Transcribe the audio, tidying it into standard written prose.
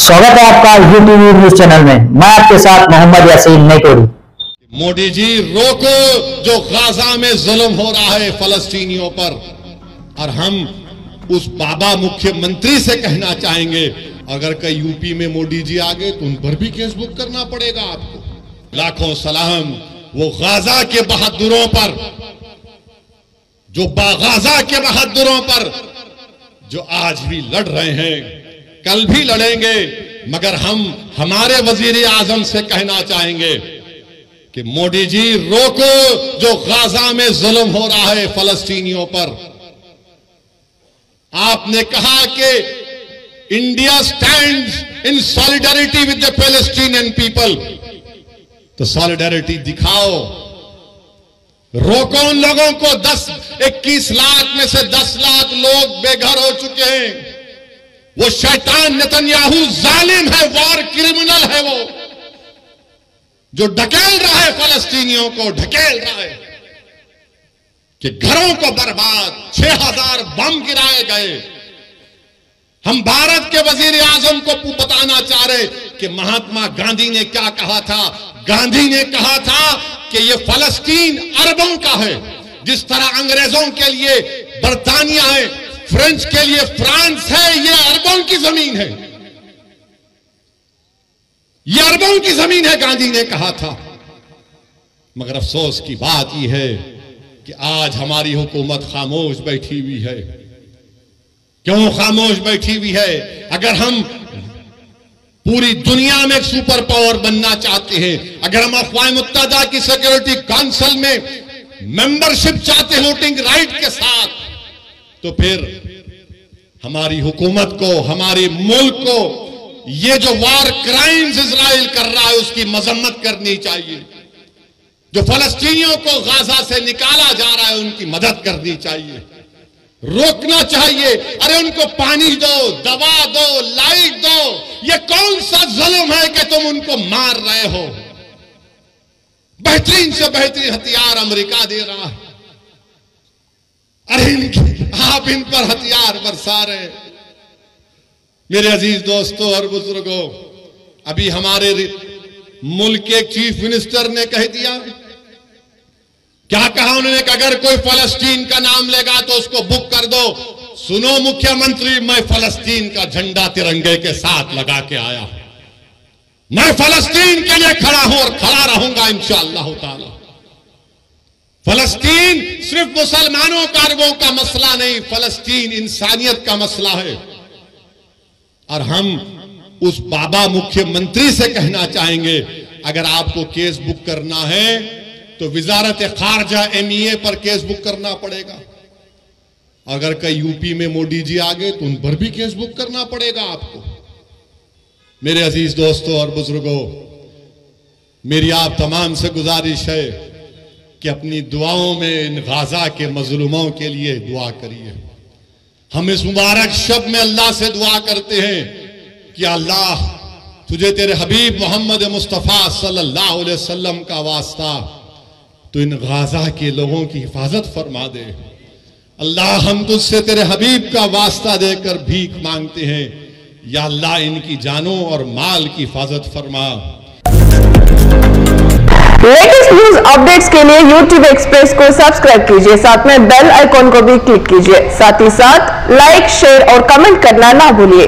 स्वागत है आपका यूटीवी न्यूज चैनल में। मैं आपके साथ मोहम्मद यासीन नेटोरी। मोदी जी रोको जो गाजा में जुल्म हो रहा है फलस्तीनियों पर। और हम उस बाबा मुख्यमंत्री से कहना चाहेंगे, अगर कई यूपी में मोदी जी आ गए तो उन पर भी केस बुक करना पड़ेगा आपको। लाखों सलाम वो गाजा के बहादुरों पर, जो गाजा के बहादुरों पर जो आज भी लड़ रहे हैं, कल भी लड़ेंगे। मगर हम हमारे वजीर आजम से कहना चाहेंगे कि मोदी जी रोको जो गाजा में जुल्म हो रहा है फलस्तीनियों पर। आपने कहा कि India stands in solidarity with the Palestinian people, तो सॉलिडारिटी दिखाओ, रोको उन लोगों को। 21 लाख में से 10 लाख लोग बेघर हो चुके हैं। वो शैतान नेतन्याहू जालिम है, वॉर क्रिमिनल है, वो जो ढकेल रहा है फलस्तीनियों को, ढकेल रहा है कि घरों को बर्बाद, 6000 बम गिराए गए। हम भारत के वजीर आजम को बताना चाह रहे कि महात्मा गांधी ने क्या कहा था। गांधी ने कहा था कि ये फलस्तीन अरबों का है। जिस तरह अंग्रेजों के लिए बर्तानिया है, फ्रेंच के लिए फ्रांस है, ये अरबों की जमीन है, ये अरबों की जमीन है, गांधी ने कहा था। मगर अफसोस की बात यह है कि आज हमारी हुकूमत खामोश बैठी हुई है। क्यों खामोश बैठी हुई है? अगर हम पूरी दुनिया में एक सुपर पावर बनना चाहते हैं, अगर हम अक़वाम मुत्तहिदा की सिक्योरिटी काउंसिल में मेंबरशिप चाहते हैं वोटिंग राइट के साथ, तो फिर हमारी हुकूमत को, हमारे मुल्क को ये जो वॉर क्राइम्स इजराइल कर रहा है उसकी मजम्मत करनी चाहिए। जो फलस्तीनियों को गाजा से निकाला जा रहा है उनकी मदद करनी चाहिए, रोकना चाहिए। अरे उनको पानी दो, दवा दो, लाइट दो। ये कौन सा जुल्म है कि तुम उनको मार रहे हो? बेहतरीन से बेहतरीन हथियार अमेरिका दे रहा है, अरे आप इन पर हथियार बरसा रहे। मेरे अजीज दोस्तों और बुजुर्गों, अभी हमारे मुल्क के चीफ मिनिस्टर ने कह दिया, क्या कहा उन्होंने कि अगर कोई फलस्तीन का नाम लेगा तो उसको बुक कर दो। सुनो मुख्यमंत्री, मैं फलस्तीन का झंडा तिरंगे के साथ लगा के आया, मैं फलस्तीन के लिए खड़ा हूं और खड़ा रहूंगा इंशाअल्लाह ताला। फलस्तीन सिर्फ मुसलमानों का, अरबों का मसला नहीं, फलस्तीन इंसानियत का मसला है। और हम उस बाबा मुख्यमंत्री से कहना चाहेंगे, अगर आपको केस बुक करना है तो वजारत खारजा MEA पर केस बुक करना पड़ेगा। अगर कई यूपी में मोदी जी आ गए तो उन पर भी केस बुक करना पड़ेगा आपको। मेरे अजीज दोस्तों और बुजुर्गों, मेरी आप तमाम से गुजारिश है कि अपनी दुआओं में इन गाजा के मजलूमों के लिए दुआ करिए। हम इस मुबारक शब में अल्लाह से दुआ करते हैं कि अल्लाह तुझे तेरे हबीब मोहम्मद मुस्तफ़ा सल्लल्लाहु अलैहि वसल्लम का वास्ता, तो इन गाजा के लोगों की हिफाजत फरमा दे। अल्लाह हम तुझसे तेरे हबीब का वास्ता देकर भीख मांगते हैं, या अल्लाह इनकी जानों और माल की हिफाजत फरमा। लेटेस्ट न्यूज अपडेट्स के लिए यूट्यूब एक्सप्रेस को सब्सक्राइब कीजिए, साथ में बेल आइकॉन को भी क्लिक कीजिए। साथ ही साथ लाइक, शेयर और कमेंट करना ना भूलिए।